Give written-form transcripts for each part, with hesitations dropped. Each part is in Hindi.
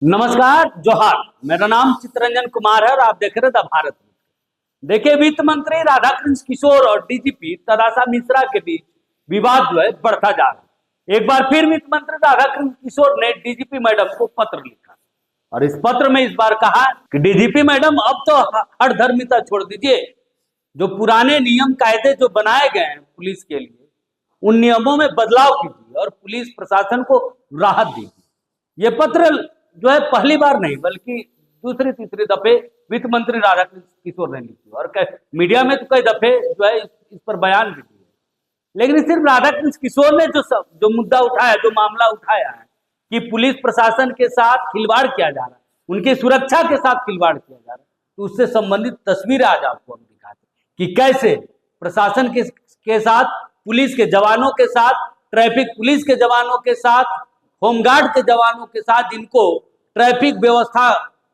नमस्कार, जोहार। मेरा नाम चित्तरंजन कुमार है और आप देख रहे हैं द भारत। देखिए, वित्त मंत्री राधाकृष्ण किशोर और डीजीपी तदाशा मिश्रा के बीच विवाद जो है बढ़ता जा रहा है। एक बार फिर वित्त मंत्री राधाकृष्ण किशोर ने डीजीपी मैडम को पत्र लिखा और इस पत्र में इस बार कहा कि डीजीपी मैडम, अब तो हठधर्मिता छोड़ दीजिए। जो पुराने नियम कायदे जो बनाए गए हैं पुलिस के लिए, उन नियमों में बदलाव कीजिए और पुलिस प्रशासन को राहत दीजिए। ये पत्र जो है पहली बार नहीं बल्कि दूसरी तीसरी दफे वित्त मंत्री राधाकृष्ण किशोर ने लिखी और मीडिया में तो कई दफे जो है इस पर बयान भी दिए। लेकिन सिर्फ राधाकृष्ण किशोर ने जो मुद्दा उठाया, जो मामला उठाया है कि पुलिस प्रशासन के साथ खिलवाड़ किया जा रहा है, उनकी सुरक्षा के साथ खिलवाड़ किया जा रहा है, तो उससे संबंधित तस्वीरें आज आपको हम दिखाते हैं कि कैसे प्रशासन के साथ, पुलिस के जवानों के साथ, ट्रैफिक पुलिस के जवानों के साथ, होमगार्ड के जवानों के साथ, जिनको ट्रैफिक व्यवस्था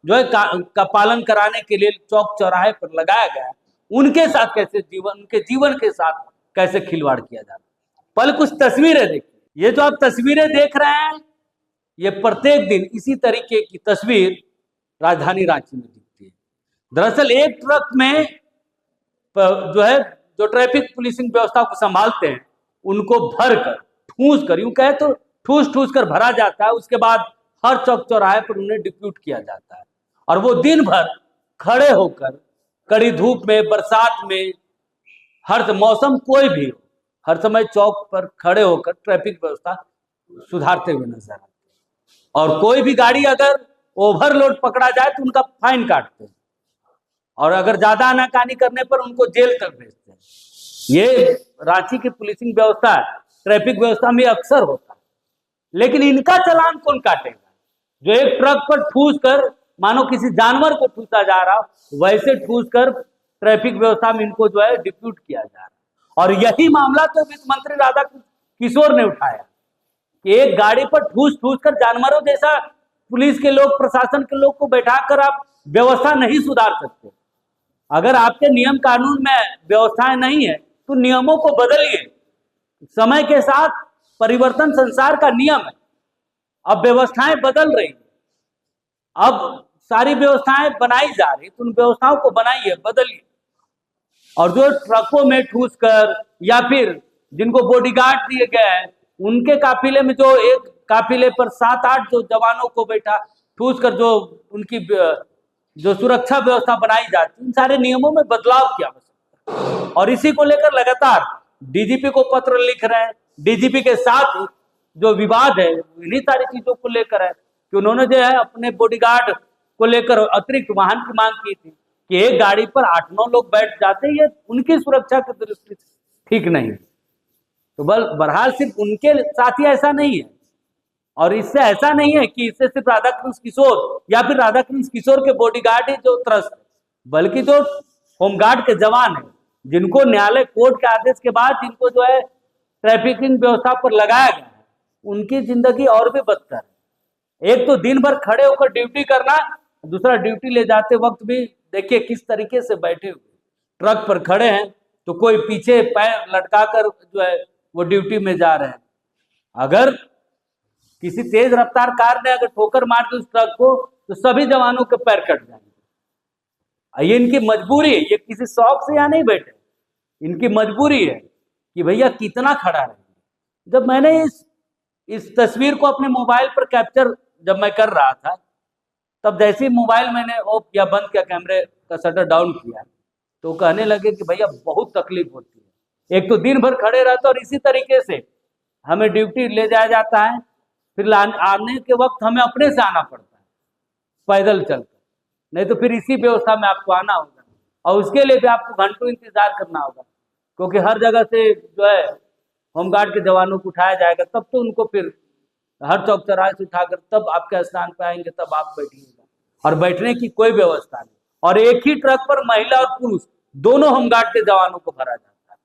जो है का पालन कराने के लिए चौक चौराहे पर लगाया गया, उनके साथ कैसे उनके जीवन के साथ कैसे खिलवाड़ किया जाता है। पहले कुछ तस्वीरें देखिए। ये जो आप तस्वीरें देख रहे हैं, ये प्रत्येक दिन इसी तरीके की तस्वीर राजधानी रांची में दिखती है। दरअसल एक ट्रक में जो है, जो ट्रैफिक पुलिसिंग व्यवस्था को संभालते हैं, उनको भरकर ठूस कर, यूं कहे तो ठूस ठूस कर भरा जाता है। उसके बाद हर चौक चौराहे पर उन्हें डिप्यूट किया जाता है और वो दिन भर खड़े होकर, कड़ी धूप में, बरसात में, हर मौसम कोई भी हो, हर समय चौक पर खड़े होकर ट्रैफिक व्यवस्था सुधारते हुए नजर आते हैं। और कोई भी गाड़ी अगर ओवरलोड पकड़ा जाए तो उनका फाइन काटते हैं और अगर ज्यादा आनाकानी करने पर उनको जेल तक भेजते हैं। ये रांची की पुलिसिंग व्यवस्था, ट्रैफिक व्यवस्था में अक्सर होता है। लेकिन इनका चालान कौन काटेगा? जो एक ट्रक पर ठूस कर, मानो किसी जानवर को ठूसा जा रहा, वैसे ठूस कर ट्रैफिक व्यवस्था में इनको जो है डिप्यूट किया जा रहा। और यही मामला तो वित्त मंत्री राधाकृष्ण किशोर ने उठाया कि एक गाड़ी पर ठूस ठूस कर, जानवरों जैसा पुलिस के लोग, प्रशासन के लोग को बैठाकर आप व्यवस्था नहीं सुधार सकते। अगर आपके नियम कानून में व्यवस्थाएं नहीं है तो नियमों को बदलिए। समय के साथ परिवर्तन संसार का नियम है। अब व्यवस्थाएं बदल रही, अब सारी व्यवस्थाएं बनाई जा रही, तो उन व्यवस्थाओं को बनाइए, बदलिए। और जो ट्रकों में ठूस कर या फिर जिनको बॉडीगार्ड दिए गए हैं, उनके काफिले में जो एक काफिले पर 7-8 जो जवानों को बैठा ठूस कर जो उनकी जो सुरक्षा व्यवस्था बनाई जाती, उन सारे नियमों में बदलाव की आवश्यकता है। और इसी को लेकर लगातार डीजीपी को पत्र लिख रहे हैं। डीजीपी के साथ जो विवाद है इन्हीं सारी चीजों को लेकर है कि उन्होंने जो है अपने बॉडीगार्ड को लेकर अतिरिक्त वाहन की मांग की थी कि एक गाड़ी पर 8-9 लोग बैठ जाते, ये उनकी सुरक्षा की दृष्टि से ठीक नहीं। तो बहरहाल सिर्फ उनके साथ ही ऐसा नहीं है, और इससे ऐसा नहीं है कि इससे सिर्फ राधाकृष्ण किशोर या फिर राधाकृष्ण किशोर के बॉडीगार्ड ही जो त्रस्त, बल्कि जो होमगार्ड के जवान है, जिनको न्यायालय कोर्ट के आदेश के बाद जिनको जो है ट्रैफिकिंग व्यवस्था पर लगाया गया है, उनकी जिंदगी और भी बदतर है। एक तो दिन भर खड़े होकर ड्यूटी करना, दूसरा ड्यूटी ले जाते वक्त भी देखिए किस तरीके से बैठे हुए ट्रक पर खड़े हैं, तो कोई पीछे पैर लटकाकर जो है वो ड्यूटी में जा रहे हैं। अगर किसी तेज रफ्तार कार ने अगर ठोकर मार दी उस ट्रक को, तो सभी जवानों के पैर कट जाएंगे। ये इनकी मजबूरी है, ये किसी शौक से यहाँ नहीं बैठे, इनकी मजबूरी है कि भैया कितना खड़ा रहेंगे। जब मैंने इस तस्वीर को अपने मोबाइल पर कैप्चर जब मैं कर रहा था, तब जैसे ही मोबाइल मैंने ऑफ किया, बंद किया, कैमरे का शटर डाउन किया, तो कहने लगे कि भैया बहुत तकलीफ होती है। एक तो दिन भर खड़े रहते और इसी तरीके से हमें ड्यूटी ले जाया जाता है, फिर आने के वक्त हमें अपने से आना पड़ता है पैदल चलकर, नहीं तो फिर इसी व्यवस्था में आपको आना होगा और उसके लिए भी आपको घंटों इंतजार करना होगा, क्योंकि हर जगह से जो है होमगार्ड के जवानों को उठाया जाएगा, तब तो उनको फिर हर चौक चौराहे से उठाकर तब आपके स्थान पर आएंगे, तब आप बैठिएगा। और बैठने की कोई व्यवस्था नहीं। और एक ही ट्रक पर महिला और पुरुष दोनों होमगार्ड के जवानों को भरा जाता है।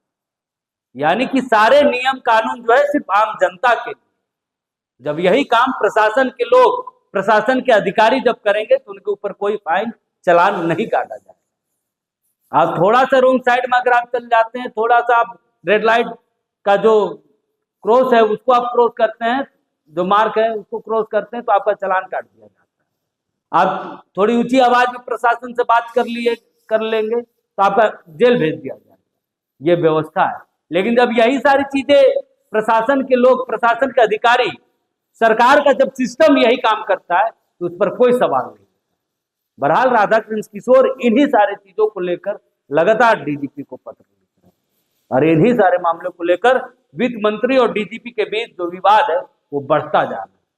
यानी कि सारे नियम कानून जो है सिर्फ आम जनता के लिए। जब यही काम प्रशासन के लोग, प्रशासन के अधिकारी जब करेंगे, तो उनके ऊपर कोई फाइन, चालान नहीं काटा जाएगा। आप थोड़ा सा रोंग साइड में अगर आप चल जाते हैं, थोड़ा सा आप रेड लाइट का जो क्रॉस है उसको आप क्रॉस करते हैं, जो मार्क है उसको क्रॉस करते हैं, तो आपका चालान काट दिया जाता है। आप थोड़ी ऊंची आवाज में प्रशासन से बात कर लेंगे तो आपका जेल भेज दिया जाएगा, ये व्यवस्था है। लेकिन जब यही सारी चीजें प्रशासन के लोग, प्रशासन के अधिकारी, सरकार का जब सिस्टम यही काम करता है तो उस पर कोई सवाल नहीं। बहरहाल राधाकृष्ण किशोर इन्हीं सारी चीजों को लेकर लगातार डीजीपी को पत्र लिख रहे हैं और इन्हीं सारे मामलों को लेकर वित्त मंत्री और डीजीपी के बीच जो विवाद है वो बढ़ता जा रहा है।